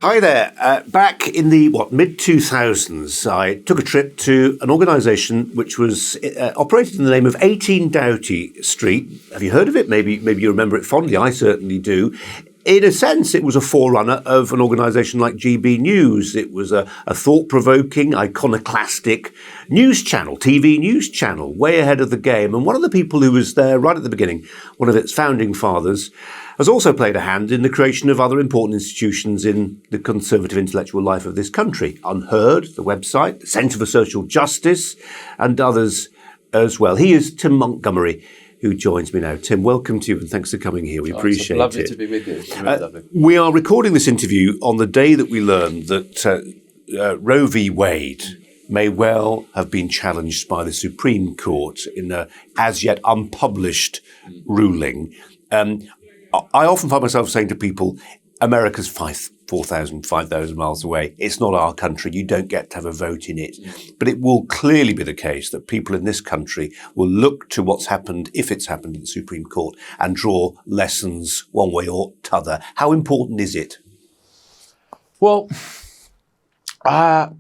Hi there. Back in the mid-2000s, I took a trip to an organisation which was operated in the name of 18 Doughty Street. Have you heard of it? Maybe you remember it fondly. I certainly do. In a sense, it was a forerunner of an organisation like GBNews. It was a thought-provoking, iconoclastic news channel, TV news channel, way ahead of the game. And one of the people who was there right at the beginning, one of its founding fathers, has also played a hand in the creation of other important institutions in the conservative intellectual life of this country. Unheard, the website, the Centre for Social Justice, and others as well. He is Tim Montgomerie, who joins me now. Tim, welcome to you and thanks for coming here. We appreciate it. Lovely to be with you. Really lovely. We are recording this interview on the day that we learned that Roe v. Wade may well have been challenged by the Supreme Court in a as yet unpublished ruling. I often find myself saying to people, America's 4,000, 5,000 miles away. It's not our country. You don't get to have a vote in it. But it will clearly be the case that people in this country will look to what's happened, if it's happened in the Supreme Court, and draw lessons one way or t'other. How important is it? Well, I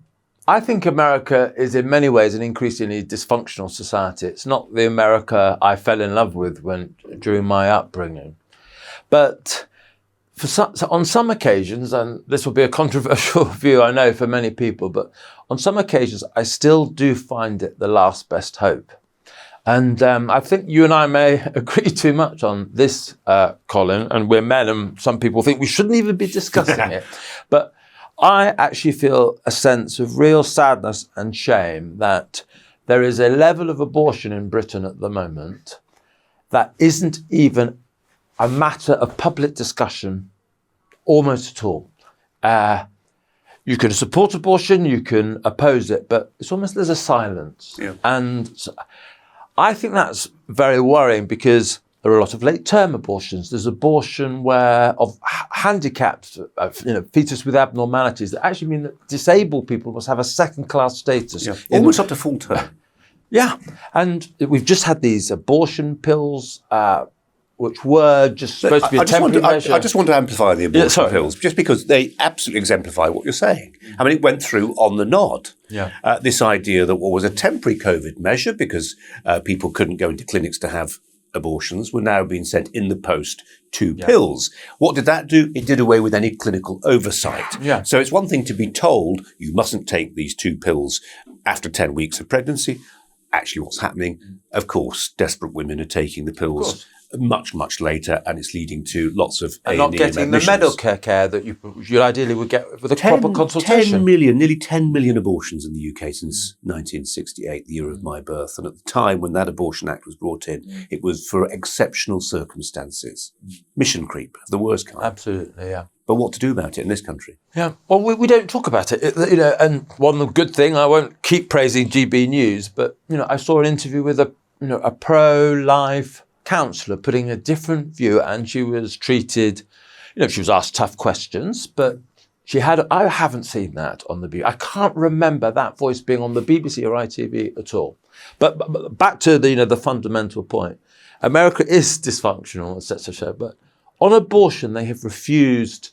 think America is in many ways an increasingly dysfunctional society. It's not the America I fell in love with during my upbringing. But on some occasions, and this will be a controversial view, I know, for many people, but on some occasions, I still do find it the last best hope. And I think you and I may agree too much on this, Colin, and we're men, and some people think we shouldn't even be discussing it. But I actually feel a sense of real sadness and shame that there is a level of abortion in Britain at the moment that isn't even a matter of public discussion almost at all. You can support abortion, you can oppose it, but it's almost there's a silence. Yeah. And so I think that's very worrying because there are a lot of late-term abortions. There's abortion of handicapped, fetus with abnormalities that actually mean that disabled people must have a second-class status. Yeah. Almost up to full term. Yeah, and we've just had these abortion pills, which were just supposed to be a temporary measure. I just want to amplify the abortion pills, just because they absolutely exemplify what you're saying. I mean, it went through on the nod. Yeah. This idea that what was a temporary COVID measure, because people couldn't go into clinics to have abortions, were now being sent in the post two pills. What did that do? It did away with any clinical oversight. Yeah. So it's one thing to be told you mustn't take these two pills after 10 weeks of pregnancy. Actually, what's happening, of course, desperate women are taking the pills much, much later, and it's leading to lots of A&E not getting admissions. the medical care that you ideally would get with a proper consultation. Nearly 10 million abortions in the UK since 1968, the year of my birth. And at the time when that Abortion Act was brought in, it was for exceptional circumstances. Mission creep of the worst kind. Absolutely, yeah. But what to do about it in this country? Yeah, well, we don't talk about it. And one good thing, I won't keep praising GB News, but I saw an interview with a pro-life counsellor putting a different view, and she was treated, she was asked tough questions, but I haven't seen that on the BBC. I can't remember that voice being on the BBC or ITV at all. But back to the fundamental point. America is dysfunctional, etc. But on abortion, they have refused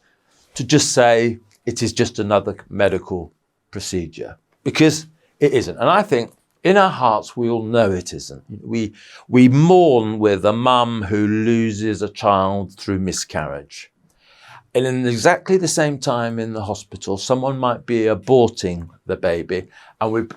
to just say it is just another medical procedure, because it isn't. And I think in our hearts, we all know it isn't. We mourn with a mum who loses a child through miscarriage. And in exactly the same time in the hospital, someone might be aborting the baby, and we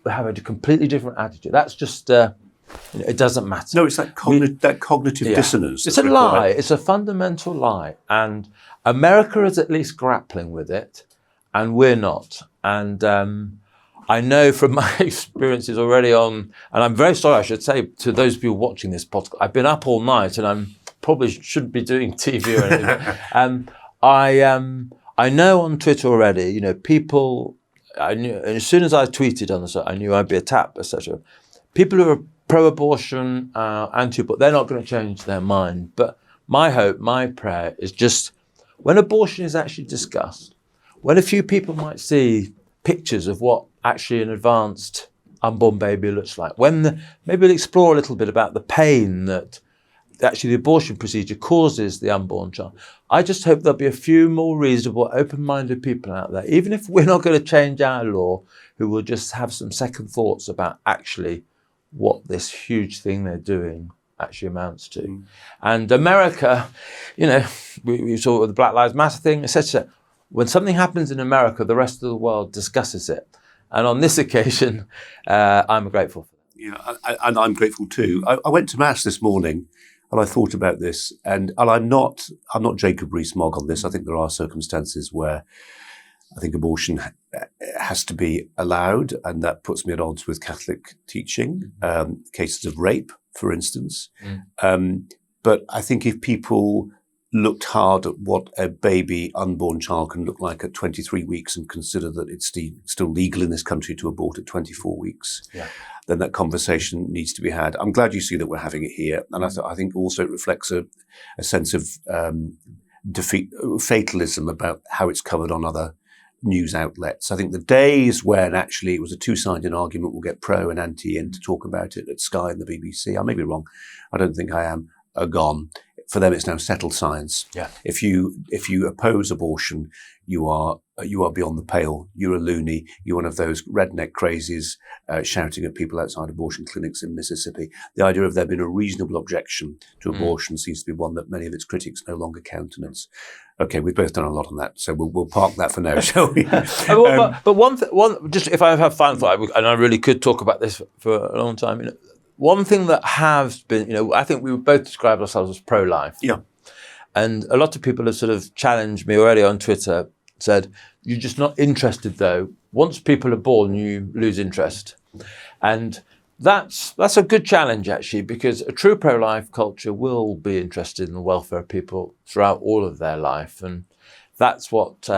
have a completely different attitude. That's just, it doesn't matter. No, it's that cognitive dissonance. It's a lie. It's a fundamental lie. And America is at least grappling with it, and we're not. And I know from my experiences already and I'm very sorry, I should say, to those people watching this podcast, I've been up all night and I probably shouldn't be doing TV or anything. I know on Twitter already, people, I knew, and as soon as I tweeted on this, I knew I'd be attacked, etc. People who are pro-abortion, anti-abortion, they're not going to change their mind. But my hope, my prayer is just when abortion is actually discussed, when a few people might see pictures of what actually an advanced unborn baby looks like, when maybe we'll explore a little bit about the pain that actually the abortion procedure causes the unborn child. I just hope there'll be a few more reasonable, open-minded people out there, even if we're not going to change our law, who will just have some second thoughts about actually what this huge thing they're doing actually amounts to. And America, we saw it with the Black Lives Matter thing, etc. When something happens in America, the rest of the world discusses it. And on this occasion, I'm grateful for that. And I'm grateful too. I went to Mass this morning and I thought about this, and I'm not Jacob Rees-Mogg on this. I think there are circumstances where I think abortion has to be allowed, and that puts me at odds with Catholic teaching, cases of rape, for instance. But I think if people looked hard at what a baby unborn child can look like at 23 weeks and consider that it's still legal in this country to abort at 24 weeks, then that conversation needs to be had. I'm glad you see that we're having it here. And I think also it reflects a sense of fatalism about how it's covered on other news outlets. I think the days when actually it was a two-sided argument, we'll get pro and anti in to talk about it at Sky and the BBC. I may be wrong. I don't think I am, are gone. For them, it's now settled science. Yeah. If you oppose abortion, you are beyond the pale. You're a loony. You're one of those redneck crazies shouting at people outside abortion clinics in Mississippi. The idea of there being a reasonable objection to abortion seems to be one that many of its critics no longer countenance. Okay, we've both done a lot on that, so we'll park that for now, shall we? But one just if I have final thought, and I really could talk about this for a long time. One thing that has been, I think we would both describe ourselves as pro-life. Yeah. And a lot of people have sort of challenged me already on Twitter, said, you're just not interested though. Once people are born, you lose interest. And that's a good challenge actually, because a true pro-life culture will be interested in the welfare of people throughout all of their life. And that's what,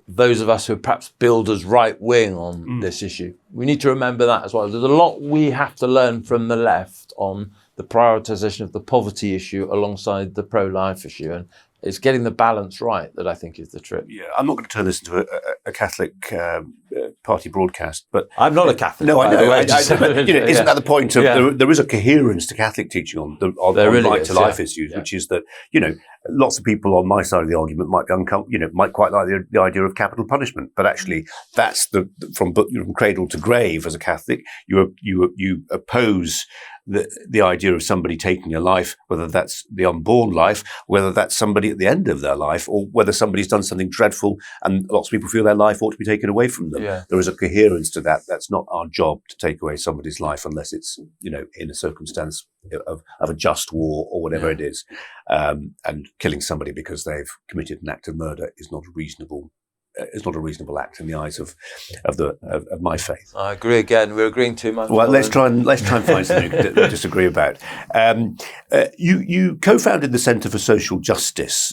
those of us who are perhaps billed as right wing on this issue, we need to remember that as well. There's a lot we have to learn from the left on the prioritisation of the poverty issue alongside the pro-life issue. And it's getting the balance right that I think is the trick. Yeah, I'm not going to turn this into a Catholic party broadcast, but I'm not a Catholic. No, I know. Isn't that the point of there is a coherence to Catholic teaching on really right to life issues, which is that lots of people on my side of the argument might be might quite like the idea of capital punishment, but actually that's from cradle to grave as a Catholic, you oppose the idea of somebody taking a life, whether that's the unborn life, whether that's somebody at the end of their life, or whether somebody's done something dreadful and lots of people feel their life ought to be taken away from them. Yeah. There is a coherence to that. That's not our job to take away somebody's life unless it's, in a circumstance of a just war or whatever it is. And killing somebody because they've committed an act of murder is not a reasonable act in the eyes of my faith. I agree again. We're agreeing too much. Well, let's try and find something to disagree about. You co-founded the Centre for Social Justice.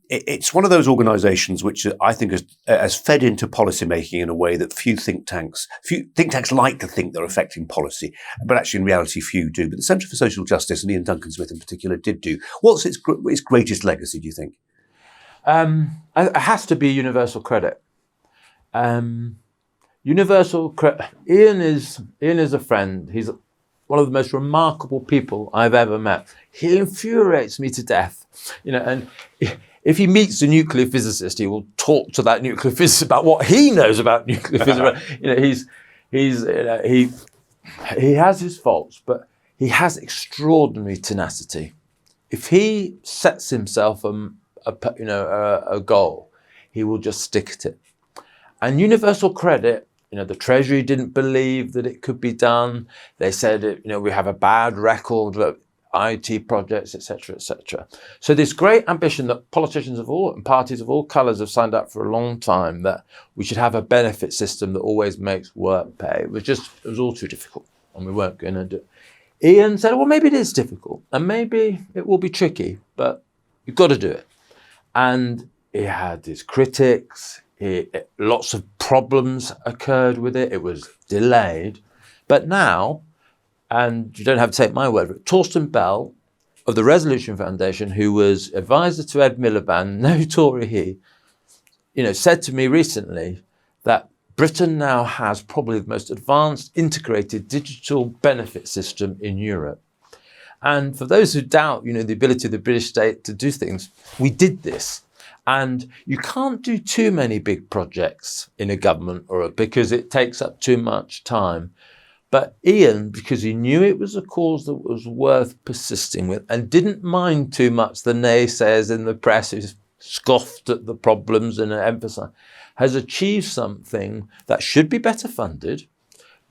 It's one of those organisations which I think has fed into policy making in a way that few think tanks like to think they're affecting policy, but actually in reality few do. But the Centre for Social Justice, and Iain Duncan Smith in particular, did do. What's its greatest legacy, do you think? It has to be universal credit. Universal credit. Iain is a friend. He's one of the most remarkable people I've ever met. He infuriates me to death. And if he meets a nuclear physicist, he will talk to that nuclear physicist about what he knows about nuclear physics. He has his faults, but he has extraordinary tenacity. If he sets himself a goal, he will just stick at it. And universal credit, the Treasury didn't believe that it could be done. They said, we have a bad record of IT projects, etc., etc. So this great ambition that politicians of all and parties of all colours have signed up for a long time, that we should have a benefit system that always makes work pay, it was all too difficult, and we weren't going to do it. Iain said, well, maybe it is difficult, and maybe it will be tricky, but you've got to do it. And he had his critics, lots of problems occurred with it, it was delayed. But now, and you don't have to take my word for it, Torsten Bell of the Resolution Foundation, who was advisor to Ed Miliband, no Tory he, said to me recently that Britain now has probably the most advanced integrated digital benefit system in Europe. And for those who doubt, the ability of the British state to do things, we did this. And you can't do too many big projects in a government because it takes up too much time. But Iain, because he knew it was a cause that was worth persisting with and didn't mind too much the naysayers in the press who scoffed at the problems and emphasised, has achieved something that should be better funded.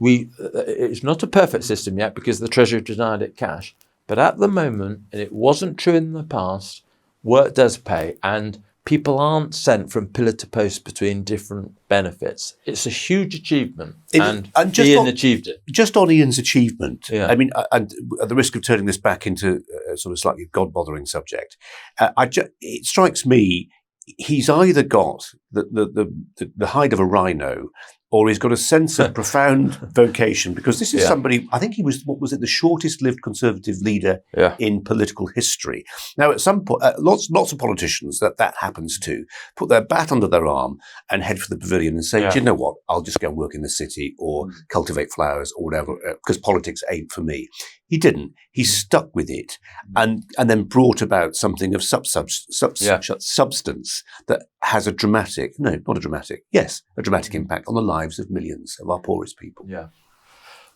It's not a perfect system yet because the Treasury denied it cash. But at the moment, and it wasn't true in the past, work does pay and people aren't sent from pillar to post between different benefits. It's a huge achievement and Iain achieved it. Just on Iain's achievement, yeah. I mean, and at the risk of turning this back into a sort of slightly God-bothering subject, it strikes me he's either got the hide of a rhino or he's got a sense of profound vocation, because this is somebody, I think he was, the shortest-lived Conservative leader in political history. Now, at some point, lots of politicians that happens to put their bat under their arm and head for the pavilion and say, do you know what, I'll just go and work in the city or cultivate flowers or whatever, because politics ain't for me. He didn't. He stuck with it and then brought about something of substance that has a dramatic impact on the lives of millions of our poorest people. Yeah.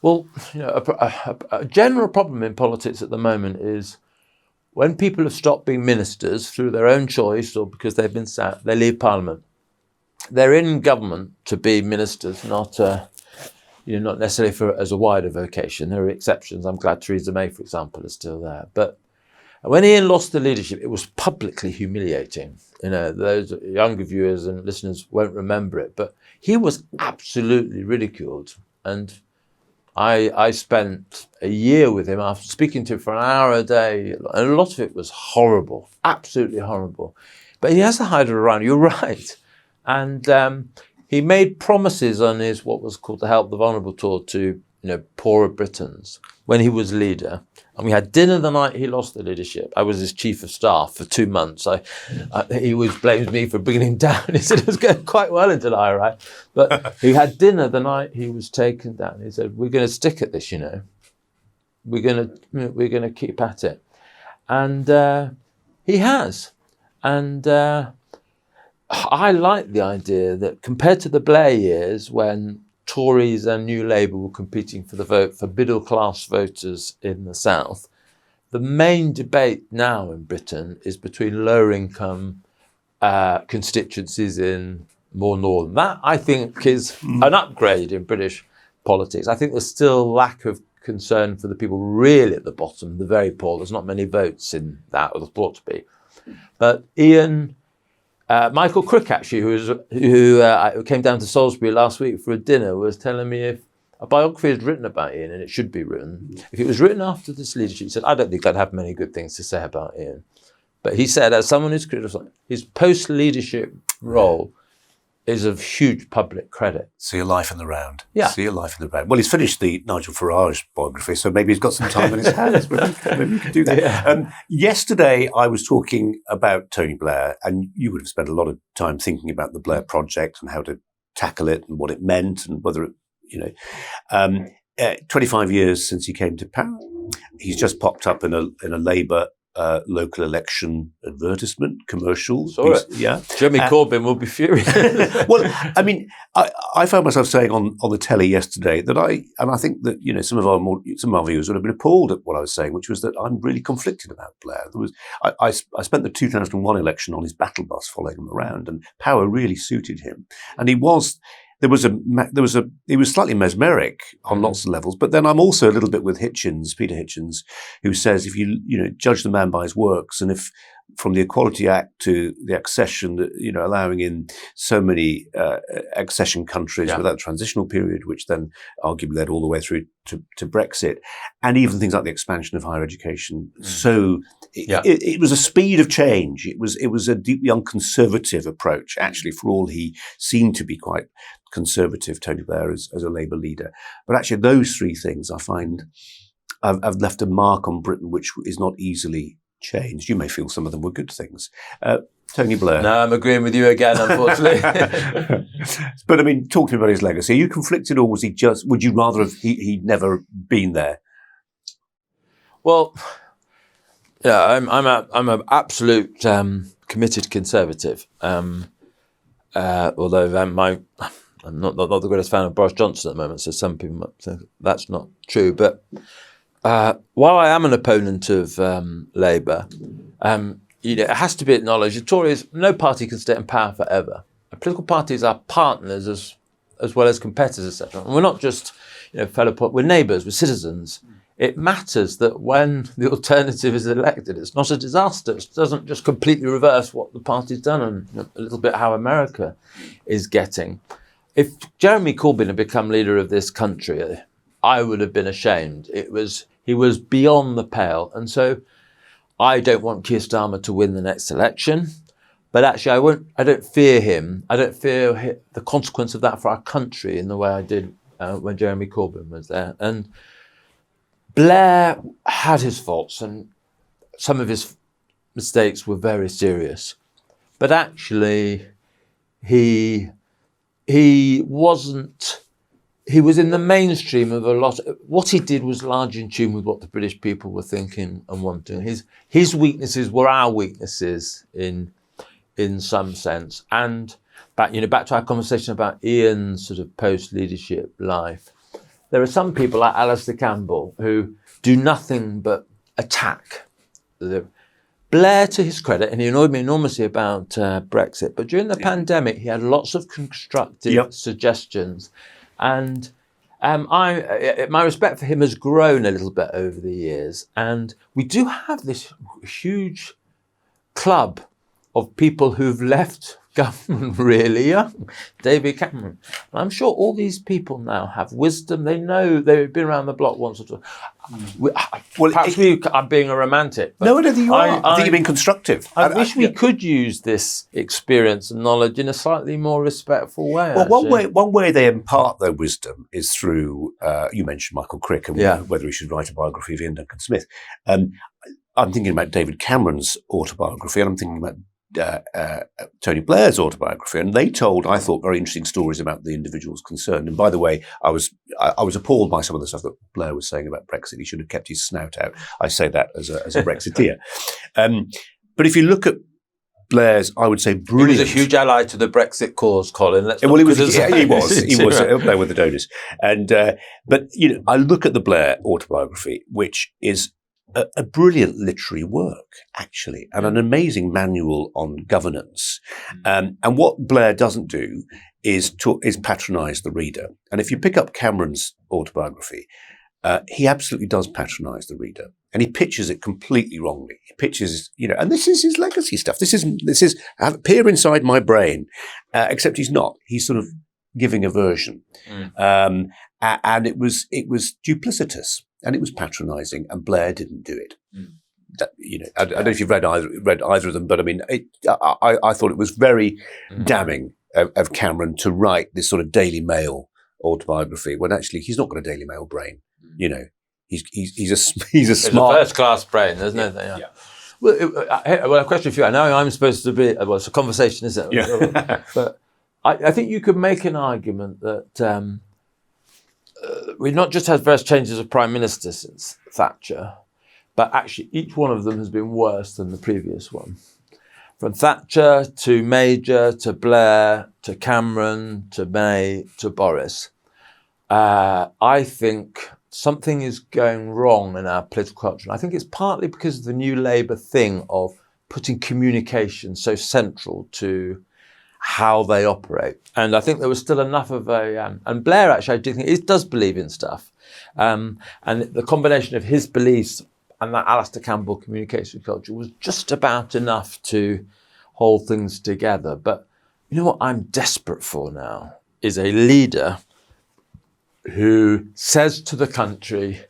Well, a general problem in politics at the moment is when people have stopped being ministers through their own choice or because they've been sacked, they leave Parliament. They're in government to be ministers, not necessarily as a wider vocation. There are exceptions. I'm glad Theresa May, for example, is still there. But when Iain lost the leadership, it was publicly humiliating. Those younger viewers and listeners won't remember it, but he was absolutely ridiculed. And I spent a year with him after speaking to him for an hour a day, and a lot of it was horrible, absolutely horrible. But he has a hide of a rhino, you're right. And he made promises on his what was called the Help the Vulnerable tour to poorer Britons when he was leader. And we had dinner the night he lost the leadership. I was his chief of staff for 2 months. He always blames me for bringing him down. He said it was going quite well until I arrived. But he had dinner the night he was taken down. He said, we're going to stick at this, We're going to keep at it. And he has. And I like the idea that compared to the Blair years when Tories and New Labour were competing for the vote for middle-class voters in the South, the main debate now in Britain is between lower-income constituencies in more northern. That, I think, is an upgrade in British politics. I think there's still lack of concern for the people really at the bottom, the very poor. There's not many votes in that, or there ought to be. But Iain... Michael Crick, actually, who came down to Salisbury last week for a dinner, was telling me if a biography is written about Iain, and it should be written, if it was written after this leadership, he said, I don't think I'd have many good things to say about Iain. But he said, as someone who's critical, his post-leadership role is of huge public credit. See a life in the round. Yeah. See a life in the round. Well, he's finished the Nigel Farage biography, so maybe he's got some time in his hands. Maybe we could do that. Yeah. Yesterday, I was talking about Tony Blair, and you would have spent a lot of time thinking about the Blair project and how to tackle it and what it meant and whether it, 25 years since he came to power. He's just popped up in a Labour local election advertisement commercial. Yeah. Jeremy Corbyn will be furious. Well, I mean, I found myself saying on the telly yesterday that I think that some of our viewers would have been appalled at what I was saying, which was that I'm really conflicted about Blair. I spent the 2001 election on his battle bus following him around, and power really suited him, and he was slightly mesmeric on lots of levels, but then I'm also a little bit with Peter Hitchens, who says if you judge the man by his works, and if from the Equality Act to the accession, allowing in so many accession countries without a transitional period, which then arguably led all the way through to Brexit, and even things like the expansion of higher education. So it was a speed of change. It was a deeply unconservative approach, actually, for all he seemed to be quite conservative, Tony Blair, as a Labour leader. But actually those three things I find have left a mark on Britain which is not easily changed. You may feel some of them were good things. Tony Blair. No, I'm agreeing with you again, unfortunately. But I mean, talk to me about his legacy. Are you conflicted, or would you rather have he'd never been there? Well, Yeah, I'm an absolute committed conservative. Although I'm not the greatest fan of Boris Johnson at the moment, so some people might think that's not true. But while I am an opponent of Labour, it has to be acknowledged, the Tories, no party can stay in power forever. Political parties are partners as well as competitors, etc. And we're not just we're neighbours, we're citizens. It matters that when the alternative is elected, it's not a disaster. It doesn't just completely reverse what the party's done and a little bit how America is getting. If Jeremy Corbyn had become leader of this country, I would have been ashamed. He was beyond the pale. And so I don't want Keir Starmer to win the next election. But actually, I don't fear him. I don't fear the consequence of that for our country in the way I did when Jeremy Corbyn was there. And Blair had his faults, and some of his mistakes were very serious. But actually, he wasn't. He was in the mainstream of a lot. What he did was largely in tune with what the British people were thinking and wanting. His weaknesses were our weaknesses in some sense. And back to our conversation about Iain's sort of post-leadership life. There are some people like Alastair Campbell who do nothing but attack. Blair, to his credit, and he annoyed me enormously about Brexit, but during the pandemic, he had lots of constructive suggestions. And my respect for him has grown a little bit over the years. And we do have this huge club of people who've left government really young. David Cameron. And I'm sure all these people now have wisdom. They know they've been around the block once or twice. I'm being a romantic. No, I don't think you are. I think you're being constructive. I wish we could use this experience and knowledge in a slightly more respectful way. Well, one way they impart their wisdom is through, you mentioned Michael Crick and whether he should write a biography of Iain Duncan Smith. I'm thinking about David Cameron's autobiography, and I'm thinking about Tony Blair's autobiography, and they told, I thought, very interesting stories about the individuals concerned. And by the way, I was appalled by some of the stuff that Blair was saying about Brexit. He should have kept his snout out. I say that as a Brexiteer. But if you look at Blair's, I would say, brilliant. He was a huge ally to the Brexit cause, Colin. He was Blair with the donors. And but I look at the Blair autobiography, which is a brilliant literary work, actually, and an amazing manual on governance. And what Blair doesn't do is patronise the reader. And if you pick up Cameron's autobiography, he absolutely does patronise the reader, and he pitches it completely wrongly. He pitches, and this is his legacy stuff. This is peer inside my brain, except he's not. He's sort of giving a version, and it was duplicitous. And it was patronising, and Blair didn't do it. I don't know if you've read either of them, but I mean, I thought it was very damning of Cameron to write this sort of Daily Mail autobiography when actually he's not got a Daily Mail brain. He's a smart, first class brain. There's no thing. Yeah. Well, a question for you. I know I'm supposed to be. Well, it's a conversation, isn't it? Yeah. But I think you could make an argument that. We've not just had various changes of prime minister since Thatcher, but actually each one of them has been worse than the previous one. From Thatcher to Major to Blair to Cameron to May to Boris. I think something is going wrong in our political culture. And I think it's partly because of the new Labour thing of putting communication so central to how they operate. And I think there was still enough of and Blair actually, I do think, he does believe in stuff. And the combination of his beliefs and that Alastair Campbell communication culture was just about enough to hold things together. But you know what I'm desperate for now is a leader who says to the country,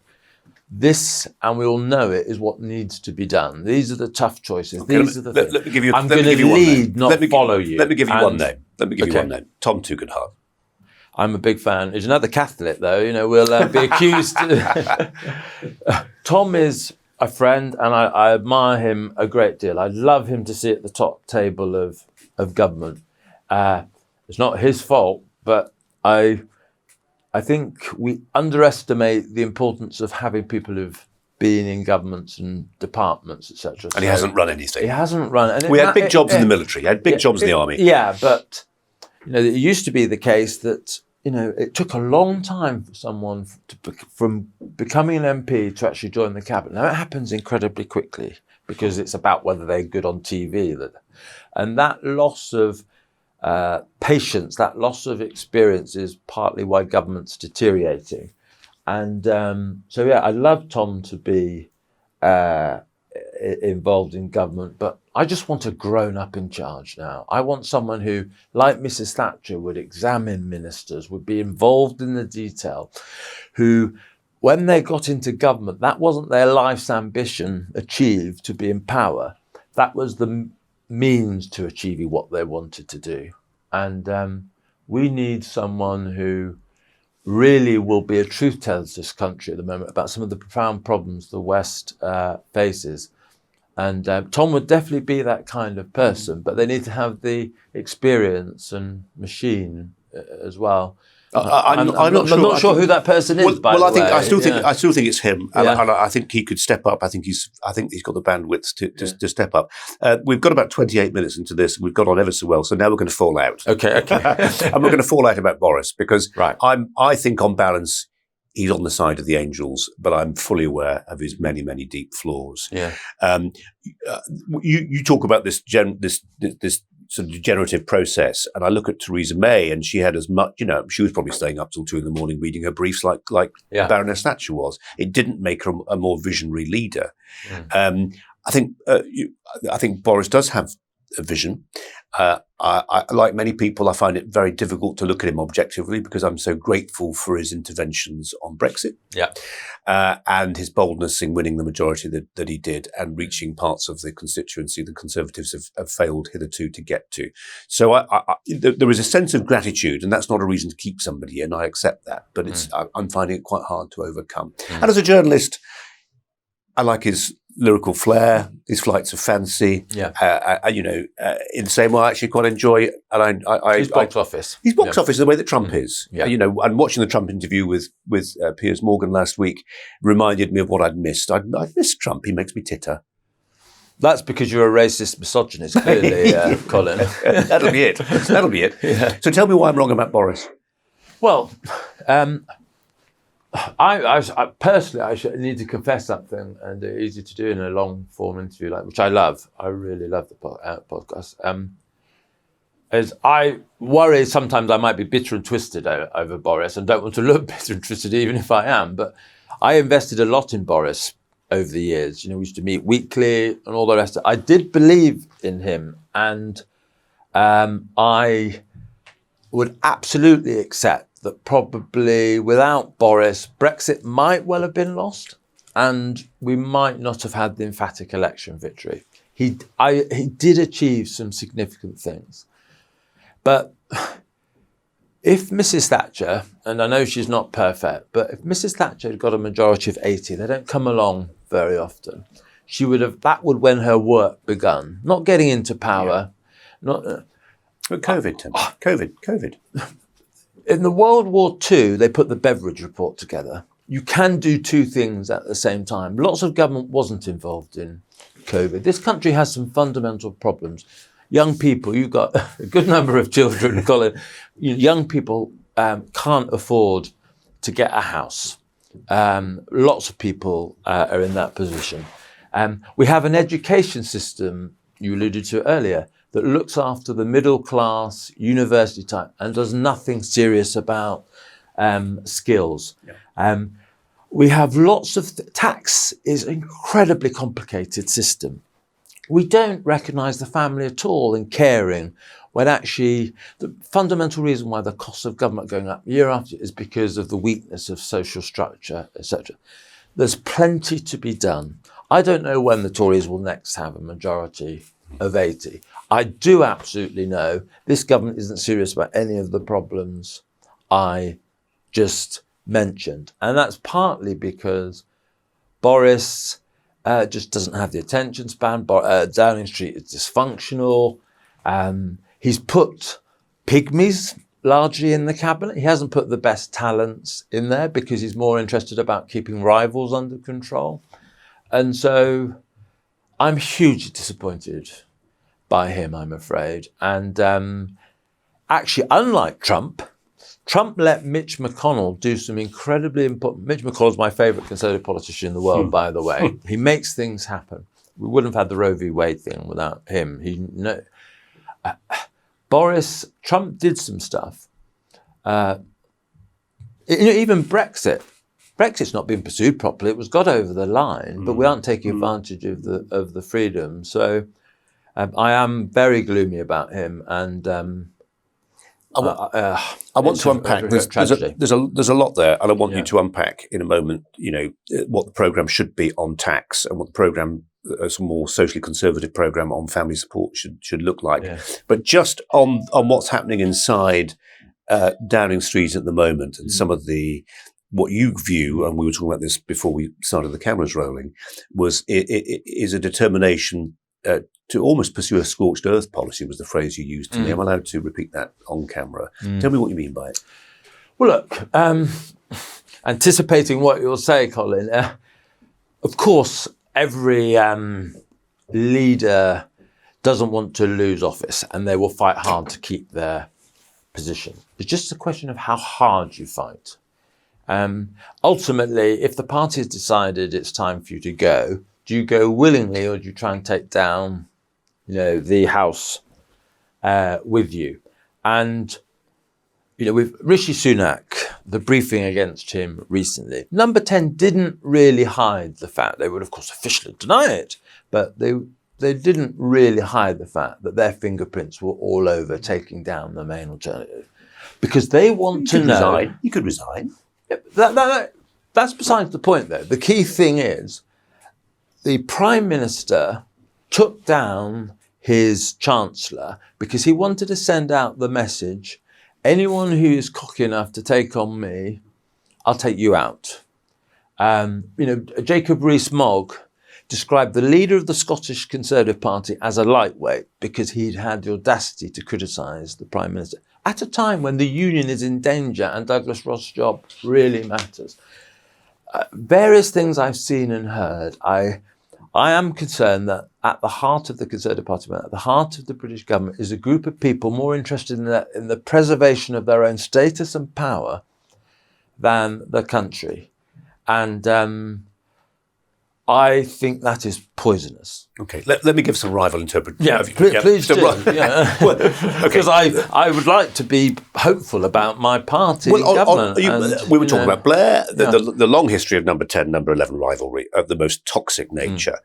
this, and we all know it, is what needs to be done. These are the tough choices. Okay, These are the things. Let me give you. I'm going to lead, not follow you. Let me give you one name. Let me give you one name. Tom Tugendhat. I'm a big fan. He's another Catholic, though. We'll be accused. Tom is a friend, and I admire him a great deal. I'd love him to sit at the top table of government. It's not his fault, but I think we underestimate the importance of having people who've been in governments and departments, etc. And he hasn't run anything. He hasn't run. And we had big jobs in the military. He had big jobs in the army. Yeah, but it used to be the case that it took a long time for someone from becoming an MP to actually join the cabinet. Now it happens incredibly quickly because it's about whether they're good on TV. And that loss of patience, that loss of experience is partly why government's deteriorating. And I'd love Tom to be involved in government, but I just want a grown-up in charge now. I want someone who, like Mrs. Thatcher, would examine ministers, would be involved in the detail, who, when they got into government, that wasn't their life's ambition achieved to be in power. That was the means to achieving what they wanted to do. And we need someone who really will be a truth teller to this country at the moment about some of the profound problems the West faces. And Tom would definitely be that kind of person, but they need to have the experience and machine as well. I'm not sure who that person is. I still think it's him, and I think he could step up. I think he's got the bandwidth to step up. We've got about 28 minutes into this, and we've got on ever so well. So now we're going to fall out. Okay. And we're going to fall out about Boris because I think on balance he's on the side of the angels, but I'm fully aware of his many, many deep flaws. Yeah. You talk about this sort of degenerative process, and I look at Theresa May, and she had as much, she was probably staying up till 2 a.m. reading her briefs like Baroness Thatcher was. It didn't make her a more visionary leader. I think Boris does have a vision. I like many people, I find it very difficult to look at him objectively because I'm so grateful for his interventions on Brexit. And his boldness in winning the majority that he did and reaching parts of the constituency the Conservatives have failed hitherto to get to. So there is a sense of gratitude, and that's not a reason to keep somebody in. I accept that, but I'm finding it quite hard to overcome. And as a journalist, I like his lyrical flair, his flights of fancy. In the same way, I actually quite enjoy. And his box office. His box office, the way that Trump is. And watching the Trump interview with Piers Morgan last week reminded me of what I'd missed. I'd missed Trump. He makes me titter. That's because you're a racist misogynist, clearly, Colin. That'll be it. Yeah. So tell me why I'm wrong about Boris. Well, I personally need to confess something, and it's easy to do in a long form interview, which I love. I really love the podcast. As I worry sometimes I might be bitter and twisted over Boris, and don't want to look bitter and twisted, even if I am. But I invested a lot in Boris over the years. We used to meet weekly and all the rest. I did believe in him, and I would absolutely accept that probably without Boris, Brexit might well have been lost, and we might not have had the emphatic election victory. He did achieve some significant things. But if Mrs. Thatcher, and I know she's not perfect, but if Mrs. Thatcher had got a majority of 80, they don't come along very often, that would when her work begun, not getting into power. But COVID, Tim. COVID. In the World War II, they put the Beveridge Report together. You can do two things at the same time. Lots of government wasn't involved in COVID. This country has some fundamental problems. Young people, you've got a good number of children, Colin. Young people can't afford to get a house. Lots of people are in that position. We have an education system, you alluded to earlier, that looks after the middle class, university type, and does nothing serious about skills. We have lots of tax is an incredibly complicated system. We don't recognise the family at all in caring, when actually the fundamental reason why the cost of government going up year after year is because of the weakness of social structure, etc. There's plenty to be done. I don't know when the Tories will next have a majority of 80. I do absolutely know this government isn't serious about any of the problems I just mentioned. And that's partly because Boris just doesn't have the attention span. Downing Street is dysfunctional. He's put pygmies largely in the cabinet. He hasn't put the best talents in there because he's more interested about keeping rivals under control. And so I'm hugely disappointed by him, I'm afraid. And actually, unlike Trump let Mitch McConnell do some incredibly important... Mitch McConnell's my favourite Conservative politician in the world, by the way. He makes things happen. We wouldn't have had the Roe v. Wade thing without him. Trump did some stuff. Even Brexit. Brexit's not been pursued properly. It was got over the line, but we aren't taking advantage of the freedom. So I am very gloomy about him, and I want to unpack. There's a lot there, and I want you to unpack in a moment. What the programme should be on tax, and what the programme, a more socially conservative programme on family support should look like. Yeah. But just on what's happening inside Downing Street at the moment, and some of what you view, and we were talking about this before we started the cameras rolling, is a determination to almost pursue a scorched earth policy, was the phrase you used to me. I'm allowed to repeat that on camera. Tell me what you mean by it. Well, look, anticipating what you'll say, Colin, of course, every leader doesn't want to lose office, and they will fight hard to keep their position. It's just a question of how hard you fight. Ultimately, if the party has decided it's time for you to go, do you go willingly, or do you try and take down, the House with you? And, with Rishi Sunak, the briefing against him recently, Number 10 didn't really hide the fact. They would, of course, officially deny it, but they didn't really hide the fact that their fingerprints were all over taking down the main alternative, because they want to know. You could resign. That's besides the point, though. The key thing is the Prime Minister took down his Chancellor because he wanted to send out the message, anyone who is cocky enough to take on me, I'll take you out. Jacob Rees-Mogg described the leader of the Scottish Conservative Party as a lightweight because he'd had the audacity to criticise the Prime Minister at a time when the union is in danger and Douglas Ross's job really matters. Various things I've seen and heard, I am concerned that at the heart of the Conservative Party, at the heart of the British government, is a group of people more interested in the preservation of their own status and power than the country. And I think that is poisonous. Okay, let me give some rival interpretation. Yeah, please do. Because I would like to be hopeful about my party government. We were talking about Blair, the long history of Number 10, Number 11 rivalry of the most toxic nature.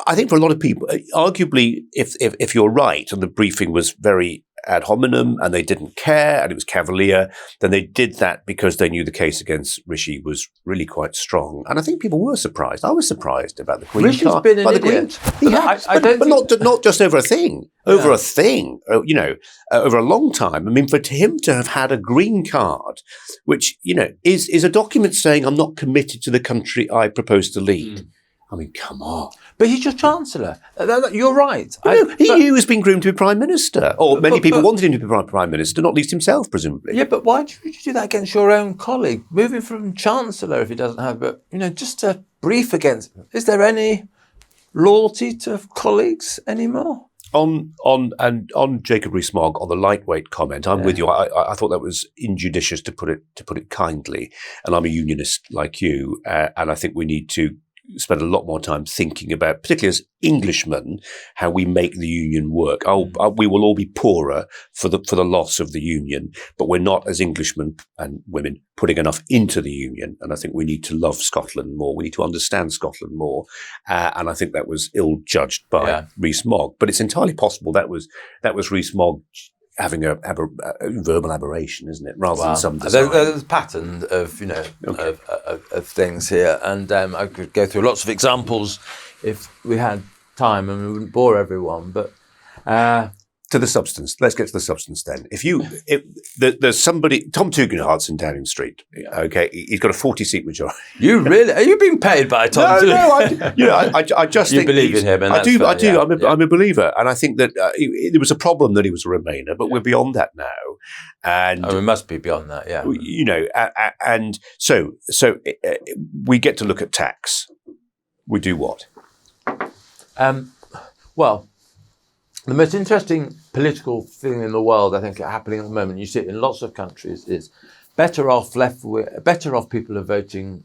I think for a lot of people, arguably, if you're right, and the briefing was very ad hominem and they didn't care and it was cavalier, then they did that because they knew the case against Rishi was really quite strong. And I think people were surprised. I was surprised about the Queen. Rishi's been an idiot. But not just over a thing. Over a thing, over a long time. I mean, for him to have had a green card, which, is a document saying I'm not committed to the country I propose to lead. I mean, come on. But he's your Chancellor. You're right. He knew he was being groomed to be Prime Minister. Or many people wanted him to be Prime Minister, not least himself, presumably. Yeah, but why would you do that against your own colleague? Moving from Chancellor if he doesn't have, just to brief against him. Is there any loyalty to colleagues anymore? On Jacob Rees-Mogg, on the lightweight comment, I'm with you. I thought that was injudicious, to put it kindly. And I'm a unionist like you, and I think we need to spend a lot more time thinking about, particularly as Englishmen, how we make the union work. We will all be poorer for the loss of the union, but we're not, as Englishmen and women, putting enough into the union. And I think we need to love Scotland more. We need to understand Scotland more. And I think that was ill-judged by Rees-Mogg. But it's entirely possible that was Rees-Mogg having a verbal aberration, isn't it? Rather than some design. There's a pattern of of things here, and I could go through lots of examples if we had time, and we wouldn't bore everyone. But to the substance, let's get to the substance then. There's somebody, Tom Tugendhat's in Downing Street. Okay, he's got a 40-seat majority. Are you being paid by Tom? I just you think believe in him. And I do. I'm a believer, and I think that there was a problem that he was a Remainer, but we're beyond that now. And we must be beyond that. Yeah, and so we get to look at tax. We do what? Well, the most interesting political thing in the world, I think, happening at the moment, you see it in lots of countries, is better off people are voting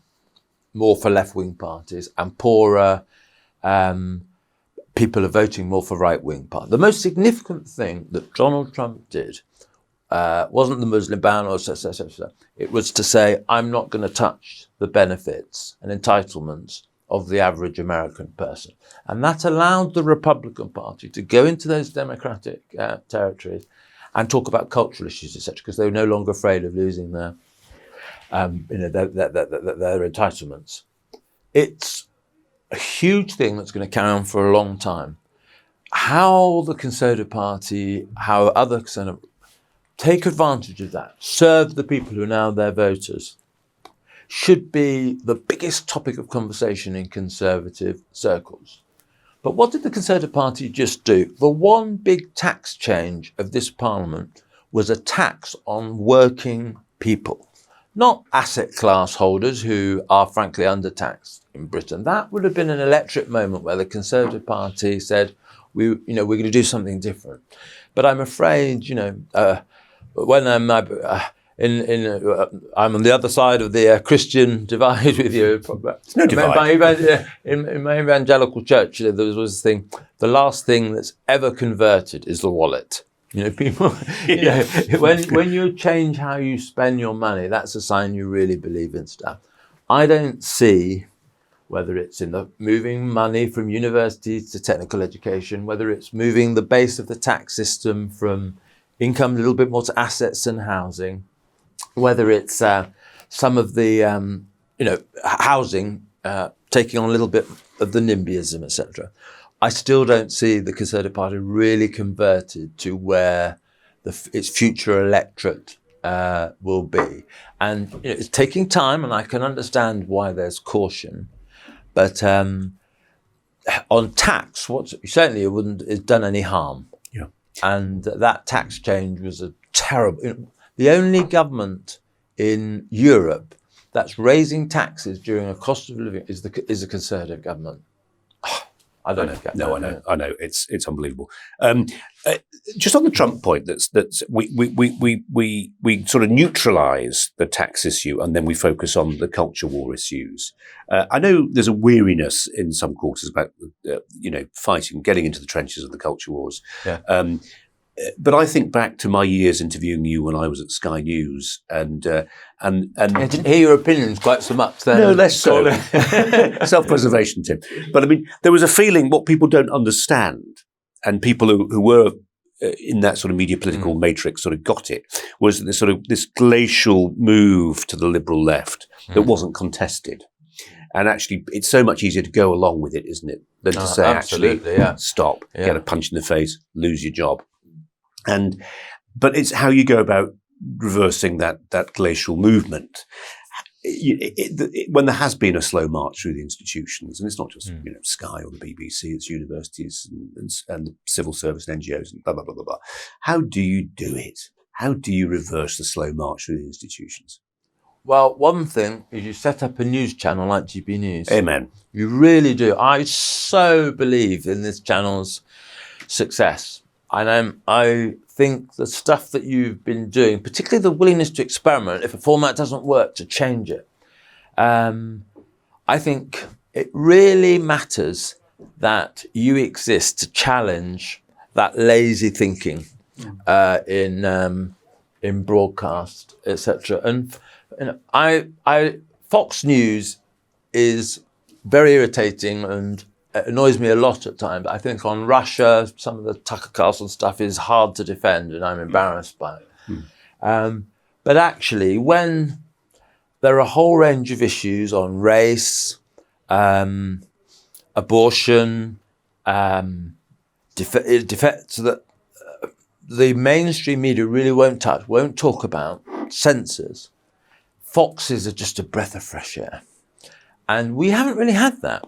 more for left-wing parties, and poorer people are voting more for right-wing parties. The most significant thing that Donald Trump did wasn't the Muslim ban or so. It was to say, I'm not going to touch the benefits and entitlements of the average American person. And that allowed the Republican Party to go into those democratic territories and talk about cultural issues, etc., because they were no longer afraid of losing their entitlements. It's a huge thing that's going to carry on for a long time. How the Conservative Party, how other Conservative take advantage of that, serve the people who are now their voters, should be the biggest topic of conversation in Conservative circles. But what did the Conservative Party just do? The one big tax change of this Parliament was a tax on working people, not asset class holders who are frankly undertaxed in Britain. That would have been an electric moment where the Conservative Party said, we're going to do something different. But I'm afraid, when I'm on the other side of the Christian divide with you. It's no divide. In my evangelical church, there was this thing: the last thing that's ever converted is the wallet. People. When you change how you spend your money, that's a sign you really believe in stuff. I don't see whether it's in the moving money from universities to technical education, whether it's moving the base of the tax system from income a little bit more to assets and housing, whether it's some of the housing taking on a little bit of the NIMBYism, etc. I still don't see the Conservative Party really converted to where its future electorate will be. And it's taking time, and I can understand why there's caution. But on tax, certainly it wouldn't have done any harm. Yeah. And that tax change was a terrible. The only government in Europe that's raising taxes during a cost of living is the Conservative government. I don't know. No, I know. It's unbelievable. Just on the Trump point, that's we sort of neutralise the tax issue and then we focus on the culture war issues. I know there's a weariness in some quarters about fighting, getting into the trenches of the culture wars. Yeah. But I think back to my years interviewing you when I was at Sky News, and I didn't hear your opinions quite so much then. No, less so. Self-preservation, Tim. But I mean, there was a feeling what people don't understand, and people who were in that sort of media political matrix sort of got it, was this glacial move to the liberal left that wasn't contested. And actually, it's so much easier to go along with it, isn't it, than to say, stop, get a punch in the face, lose your job. But it's how you go about reversing that glacial movement. When there has been a slow march through the institutions, and it's not just Sky or the BBC, it's universities and the civil service and NGOs and blah, blah, blah, blah, blah. How do you do it? How do you reverse the slow march through the institutions? Well, one thing is you set up a news channel like GBNews. Amen. You really do. I so believe in this channel's success. And I think the stuff that you've been doing, particularly the willingness to experiment, if a format doesn't work, to change it. I think it really matters that you exist to challenge that lazy thinking in broadcast, etc. And Fox News is very irritating and it annoys me a lot at times. I think on Russia, some of the Tucker Carlson stuff is hard to defend and I'm embarrassed by it. But actually, when there are a whole range of issues on race, abortion, defects that the mainstream media really won't touch, won't talk about, censors, Foxes are just a breath of fresh air. And we haven't really had that.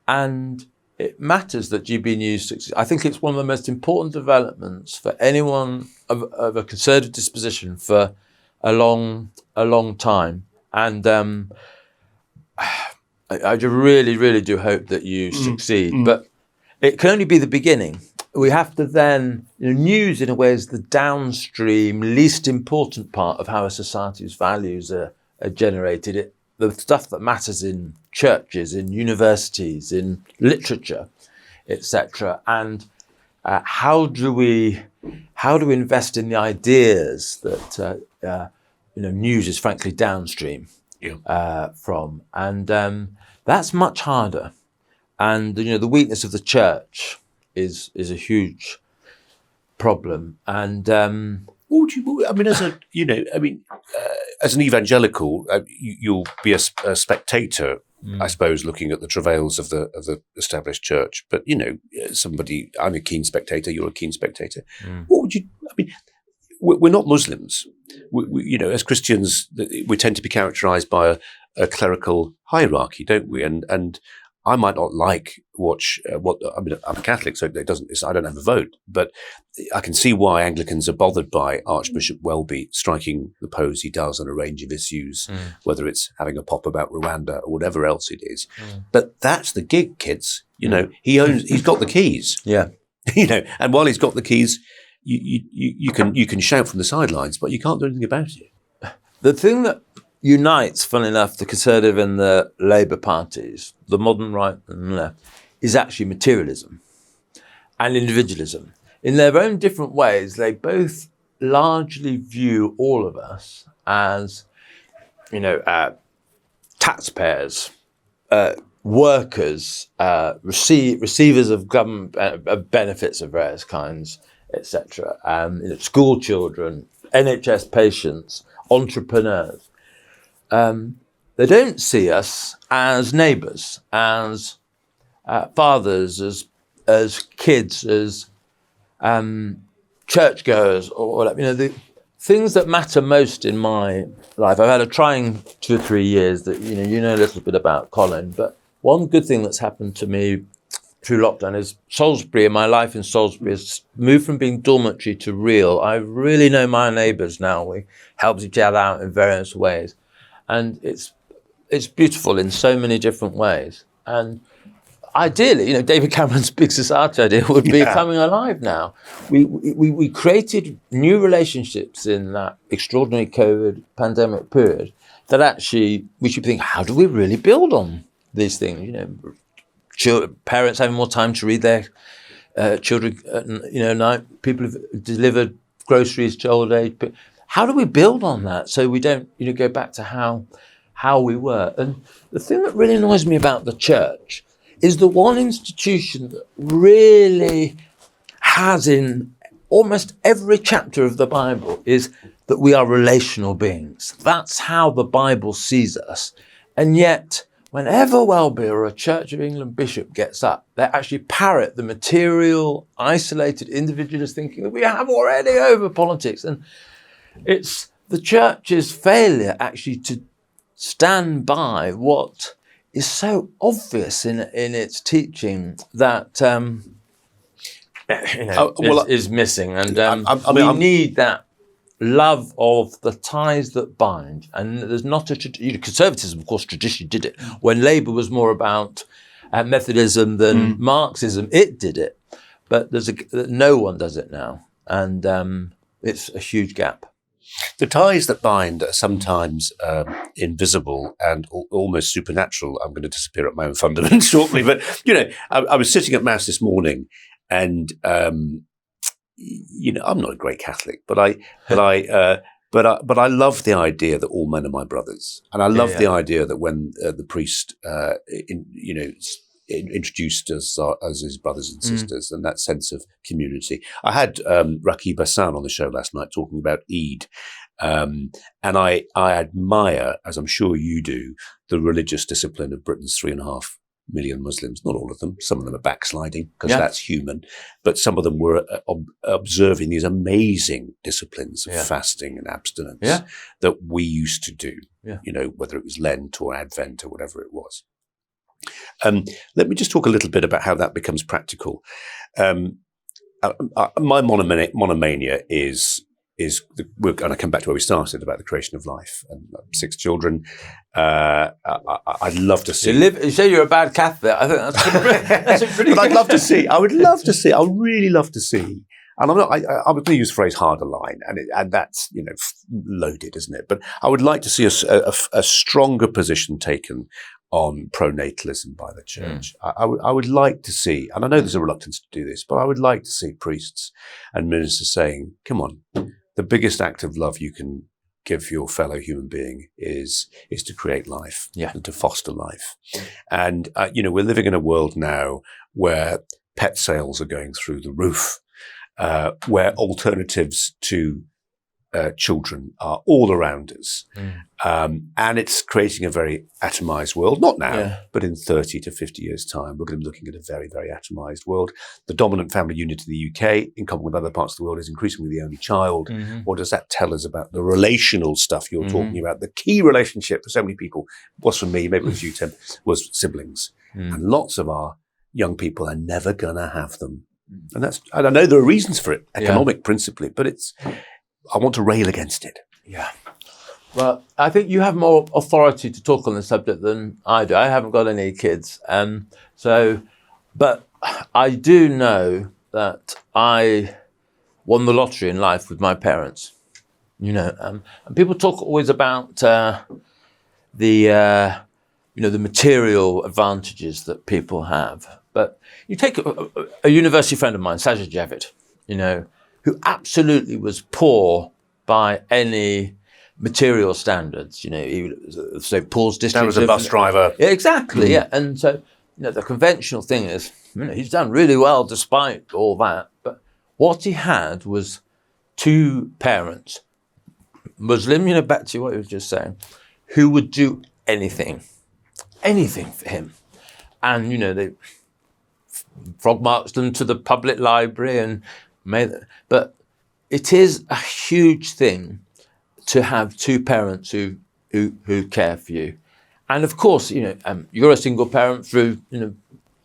And it matters that GBNews succeeds. I think it's one of the most important developments for anyone of a conservative disposition for a long time. And I really, really do hope that you succeed, but it can only be the beginning. We have to then, news in a way is the downstream, least important part of how a society's values are generated. The stuff that matters in churches, in universities, in literature, etc. And how do we invest in the ideas that news is frankly downstream from, and that's much harder. And the weakness of the church is a huge problem. And as an evangelical, you'll be a spectator, I suppose, looking at the travails of the established church. But I'm a keen spectator. You're a keen spectator. What would you? We're not Muslims. We, as Christians, we tend to be characterised by a clerical hierarchy, don't we? And I might not I'm a Catholic, so I don't have a vote, but I can see why Anglicans are bothered by Archbishop Welby striking the pose he does on a range of issues, whether it's having a pop about Rwanda or whatever else it is. But that's the gig, kids. He's got the keys. Yeah. And while he's got the keys, you can shout from the sidelines, but you can't do anything about it. The thing that unites, funnily enough, the Conservative and the Labour parties, the modern right and left, is actually materialism and individualism. In their own different ways, they both largely view all of us as, taxpayers, workers, receivers of government benefits of various kinds, etc. School children, NHS patients, entrepreneurs. They don't see us as neighbours, as fathers, as kids, as churchgoers, or the things that matter most in my life. I've had a trying 2 or 3 years that you know a little bit about, Colin. But one good thing that's happened to me through lockdown is Salisbury, and my life in Salisbury has moved from being dormitory to real. I really know my neighbours now. We help each other out in various ways. And it's beautiful in so many different ways. And ideally, David Cameron's big society idea would be coming alive now. We created new relationships in that extraordinary COVID pandemic period that actually we should think, how do we really build on these things? Parents having more time to read their children at night. People have delivered groceries to old age. How do we build on that so we don't, go back to how we were? And the thing that really annoys me about the church is the one institution that really has in almost every chapter of the Bible is that we are relational beings. That's how the Bible sees us. And yet, whenever Welby or a Church of England bishop gets up, they actually parrot the material, isolated, individualist thinking that we have already over politics. And it's the church's failure actually to stand by what is so obvious in its teaching that is missing. And we need that love of the ties that bind. And there's not conservatism, of course, traditionally did it. When Labour was more about Methodism than Marxism, it did it. But no one does it now. And it's a huge gap. The ties that bind are sometimes invisible and almost supernatural. I'm going to disappear at my own fundament shortly, but I was sitting at Mass this morning, and I'm not a great Catholic, but I love the idea that all men are my brothers, and I love the idea that when the priest, introduced us as his brothers and sisters, and that sense of community. I had Rakib Hassan on the show last night talking about Eid, and I admire, as I'm sure you do, the religious discipline of Britain's 3.5 million Muslims. Not all of them. Some of them are backsliding because that's human, but some of them were observing these amazing disciplines of fasting and abstinence that we used to do. Whether it was Lent or Advent or whatever it was. Let me just talk a little bit about how that becomes practical. My monomania is we're going to come back to where we started about the creation of life and 6 children. I'd love to see. You say you're a bad Catholic. I think that's a pretty. But I'd love to see. I would love to see. I would really love to see. And I'm not. I would use the phrase "harder line," and that's loaded, isn't it? But I would like to see a stronger position taken on pronatalism by the church. I would like to see, and I know there's a reluctance to do this, but I would like to see priests and ministers saying, "Come on, the biggest act of love you can give your fellow human being is to create life and to foster life." And we're living in a world now where pet sales are going through the roof. Where alternatives to children are all around us. And it's creating a very atomized world, not now, but in 30 to 50 years' time, we're going to be looking at a very, very atomized world. The dominant family unit in the UK, in common with other parts of the world, is increasingly the only child. What does that tell us about the relational stuff you're talking about? The key relationship for so many people was, for me, maybe it was you, Tim, was siblings. And lots of our young people are never going to have them. And I know there are reasons for it, economic principally, but I want to rail against it. Yeah. Well, I think you have more authority to talk on the subject than I do. I haven't got any kids. But I do know that I won the lottery in life with my parents, and people talk always about the material advantages that people have. But you take a university friend of mine, Sajid Javid, who absolutely was poor by any material standards. He was St. Paul's district. That was a bus driver. Yeah, exactly. Yeah, and so the conventional thing is, he's done really well despite all that. But what he had was 2 parents, Muslim. Back to what you were just saying, who would do anything for him, and they frog marched them to the public library and but it is a huge thing to have 2 parents who care for you. And of course, you're a single parent through,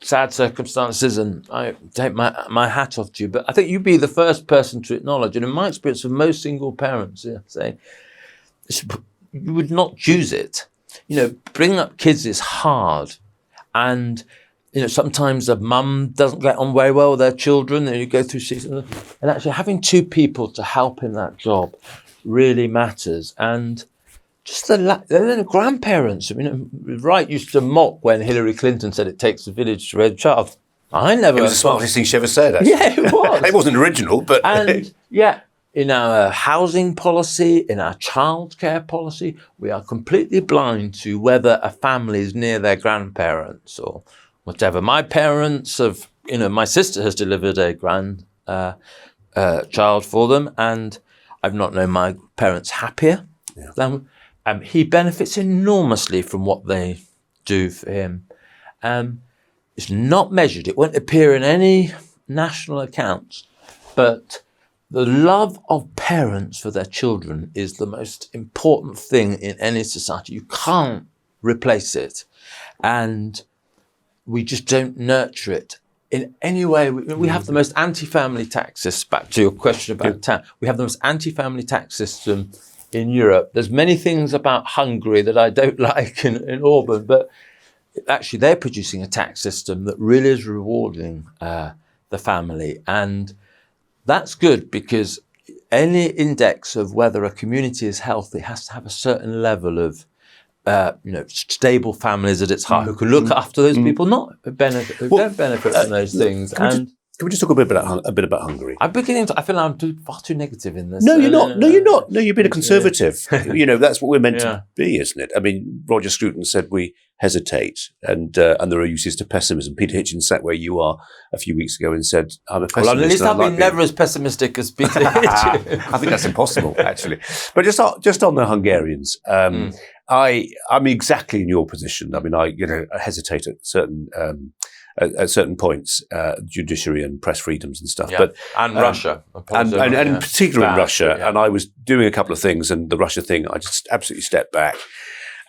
sad circumstances, and I take my hat off to you. But I think you'd be the first person to acknowledge, and in my experience with most single parents, say you would not choose it. Bringing up kids is hard, and sometimes a mum doesn't get on very well with their children, and you go through seasons. And actually having 2 people to help in that job really matters. And just the grandparents. Wright used to mock when Hillary Clinton said it takes a village to raise a child. I never. It was the smartest thing she ever said, actually. Yeah, it was. It wasn't original, but. And in our housing policy, in our childcare policy, we are completely blind to whether a family is near their grandparents or whatever. My parents have, my sister has delivered a child for them, and I've not known my parents happier. He benefits enormously from what they do for him. It's not measured. It won't appear in any national accounts, but the love of parents for their children is the most important thing in any society. You can't replace it. And we just don't nurture it in any way. We have the most anti-family tax system. Back to your question about town. We have the most anti-family tax system in Europe. There's many things about Hungary that I don't like in Orban, but actually they're producing a tax system that really is rewarding the family. And that's good, because any index of whether a community is healthy has to have a certain level of stable families at its heart who can look after those people, not benefit, who don't benefit from those things. Can we just talk a bit about Hungary? I feel I'm far too negative in this. No, you're not. No, you're not. No, you've been a conservative. That's what we're meant to be, isn't it? I mean, Roger Scruton said we hesitate, and there are uses to pessimism. Peter Hitchens sat where you are a few weeks ago and said, I'm a pessimist. Well, at least I've been never as pessimistic as Peter Hitchens. I think that's impossible, actually. But just on the Hungarians, I'm exactly in your position. I mean, I hesitate at certain points, judiciary and press freedoms and stuff. Yeah. And Russia. And particularly in Russia. Yeah. And I was doing a couple of things, and the Russia thing, I just absolutely stepped back.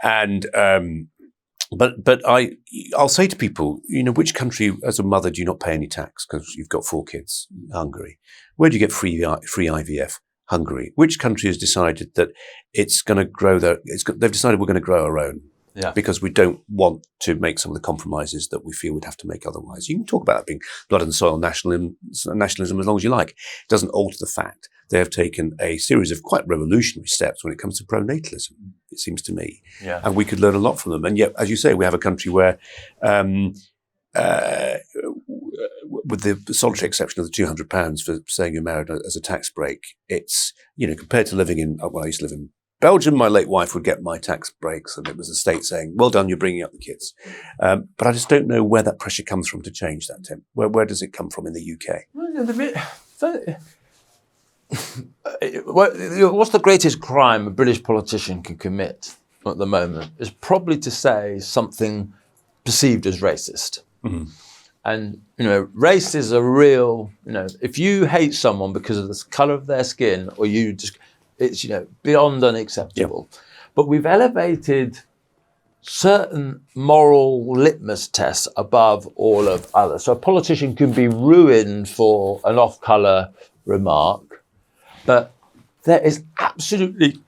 And but I'll say to people, which country as a mother do you not pay any tax because you've got 4 kids? Hungary. Where do you get free IVF? Hungary? Which country has decided that it's going to grow they've decided we're going to grow our own because we don't want to make some of the compromises that we feel we'd have to make otherwise. You can talk about it being blood and soil nationalism as long as you like. It doesn't alter the fact they have taken a series of quite revolutionary steps when it comes to pronatalism, it seems to me. Yeah. And we could learn a lot from them. And yet, as you say, we have a country where with the solitary exception of the £200 for saying you're married as a tax break, it's, compared to living in, I used to live in Belgium, my late wife would get my tax breaks and it was the state saying, well done, you're bringing up the kids. But I just don't know where that pressure comes from to change that, Tim. Where does it come from in the UK? What's the greatest crime a British politician can commit at the moment is probably to say something perceived as racist. Mm-hmm. And, race is a real, if you hate someone because of the colour of their skin or it's, beyond unacceptable. Yep. But we've elevated certain moral litmus tests above all of others. So a politician can be ruined for an off-colour remark, but there is absolutely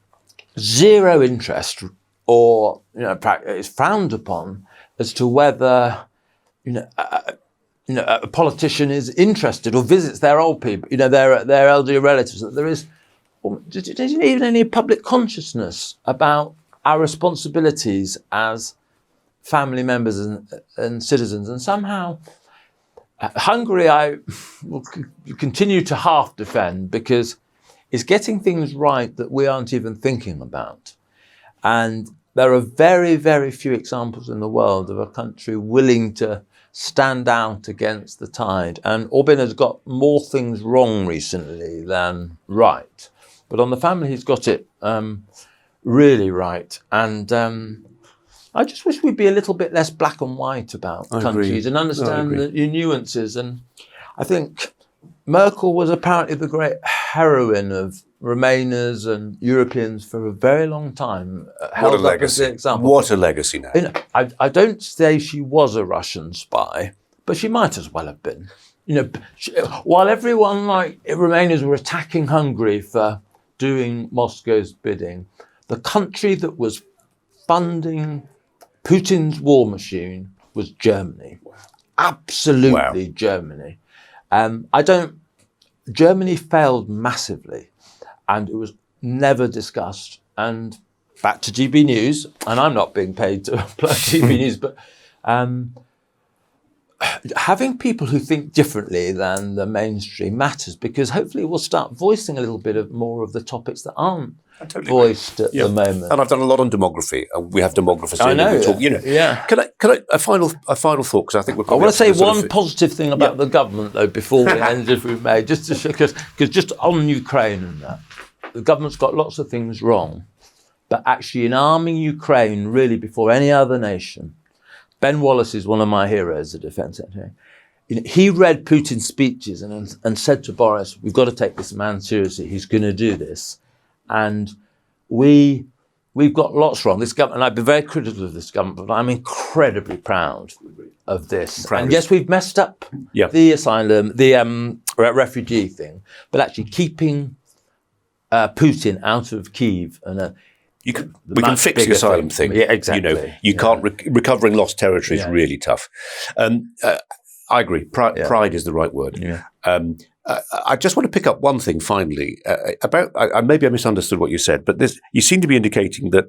zero interest or, it's frowned upon as to whether, a politician is interested or visits their old people, their elderly relatives. There isn't even any public consciousness about our responsibilities as family members and citizens. And somehow, Hungary, I will continue to half defend because it's getting things right that we aren't even thinking about. And there are very, very few examples in the world of a country willing to stand out against the tide. And Orbán has got more things wrong recently than right. But on the family, he's got it really right. And I just wish we'd be a little bit less black and white about countries and understand the nuances. And I think Merkel was apparently the great heroine of Remainers and Europeans for a very long time. What a legacy. Example. What a legacy now. I don't say she was a Russian spy, but she might as well have been. While everyone like Remainers were attacking Hungary for doing Moscow's bidding, the country that was funding Putin's war machine was Germany. Absolutely Germany. Germany failed massively. And it was never discussed. And back to GB News, and I'm not being paid to plug GB News, but having people who think differently than the mainstream matters, because hopefully we'll start voicing a little bit more of the topics that aren't voiced at the moment. And I've done a lot on demography, and we have demographers here. I know. Talk, Can I a final thought, because I think we're probably... I want to say one positive thing about the government, though, before we end, if we may, just to show, because just on Ukraine and that, the government's got lots of things wrong, but actually in arming Ukraine, really before any other nation, Ben Wallace is one of my heroes, the defence secretary. He read Putin's speeches and said to Boris, we've got to take this man seriously. He's going to do this. And we've got lots wrong. This government, and I've been very critical of this government, but I'm incredibly proud of this. And yes, we've messed up the asylum, the refugee thing, but actually keeping Putin out of Kyiv and we can fix the asylum thing. Yeah, exactly. You can't recovering lost territory is really tough. I agree. Pride is the right word. Yeah. I just want to pick up one thing finally about. Maybe I misunderstood what you said, but you seem to be indicating that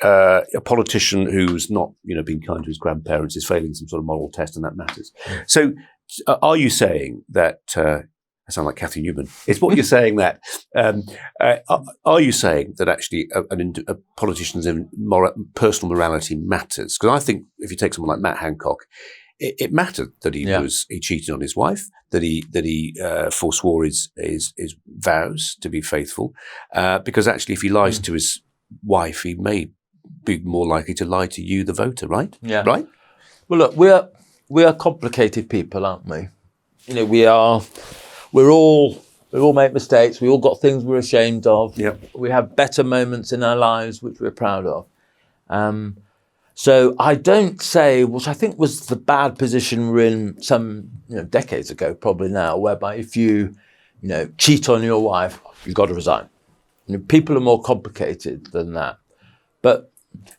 a politician who's not, being kind to his grandparents is failing some sort of moral test, and that matters. Yeah. So, are you saying that? I sound like Cathy Newman. Is what you're saying that? Are you saying that actually a politician's personal morality matters? Because I think if you take someone like Matt Hancock, it mattered that he cheated on his wife, that he forswore his vows to be faithful, because actually if he lies to his wife, he may be more likely to lie to you, the voter, right? Yeah. Right? Well, look, we are complicated people, aren't we? We all make mistakes. We all got things we're ashamed of. Yep. We have better moments in our lives which we're proud of. So I don't say, which I think was the bad position we're in some decades ago, probably now, whereby if you cheat on your wife, you've got to resign. People are more complicated than that. But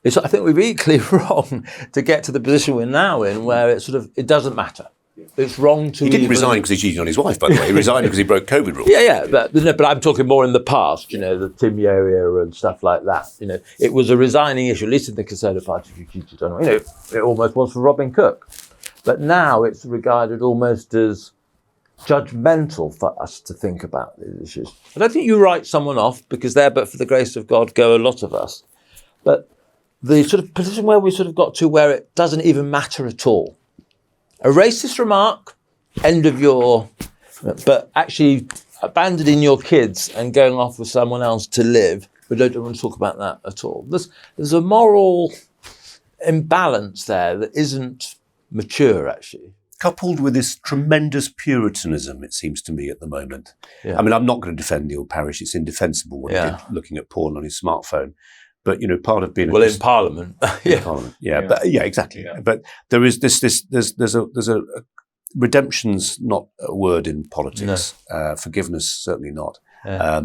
I think we're equally wrong to get to the position we're now in, where it doesn't matter. It's wrong to. He didn't resign because he cheated on his wife, by the way. He resigned because he broke COVID rules. Yeah, but I'm talking more in the past. The Tim era and stuff like that. It was a resigning issue, at least in the Conservative Party. If you cheated on, it almost was for Robin Cook. But now it's regarded almost as judgmental for us to think about these issues. I don't think you write someone off, because there, but for the grace of God, go a lot of us. But the sort of position where we got to, where it doesn't even matter at all. A racist remark, end of your... But actually abandoning your kids and going off with someone else to live, we don't want to talk about that at all. There's a moral imbalance there that isn't mature, actually. Coupled with this tremendous puritanism, it seems to me, at the moment. Yeah. I mean, I'm not going to defend Neil Parish. It's indefensible what he did, looking at porn on his smartphone. But, part of being... Well, in Parliament. In Parliament, But, exactly. Yeah. But there is there's a redemption's not a word in politics. No. Forgiveness, certainly not. Yeah.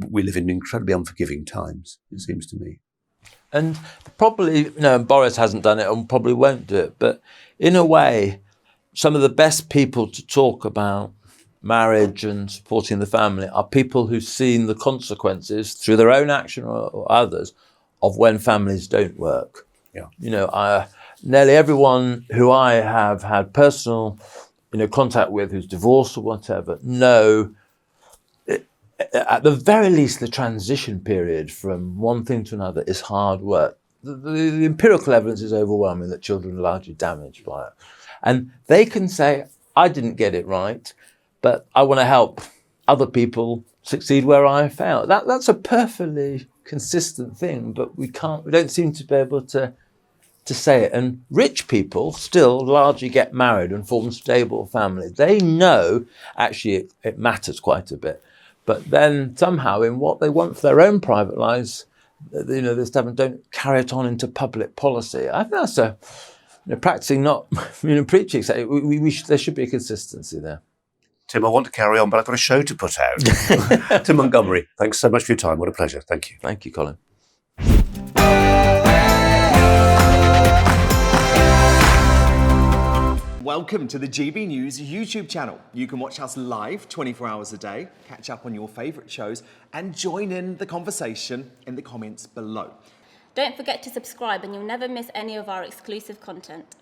We live in incredibly unforgiving times, it seems to me. And probably, Boris hasn't done it and probably won't do it. But in a way, some of the best people to talk about marriage and supporting the family are people who've seen the consequences through their own action or others of when families don't work. Yeah. Nearly everyone who I have had personal, contact with, who's divorced or whatever, know at the very least the transition period from one thing to another is hard work. The empirical evidence is overwhelming that children are largely damaged by it. And they can say, I didn't get it right, but I want to help other people succeed where I failed. That's a perfectly consistent thing, but we don't seem to be able to say it. And rich people still largely get married and form stable families. They know actually it matters quite a bit. But then somehow in what they want for their own private lives, this stuff, and don't carry it on into public policy. I think that's practicing, not preaching. There should be a consistency there. Tim, I want to carry on, but I've got a show to put out. Tim Montgomerie, thanks so much for your time. What a pleasure. Thank you. Thank you, Colin. Welcome to the GB News YouTube channel. You can watch us live 24 hours a day, catch up on your favourite shows, and join in the conversation in the comments below. Don't forget to subscribe and you'll never miss any of our exclusive content.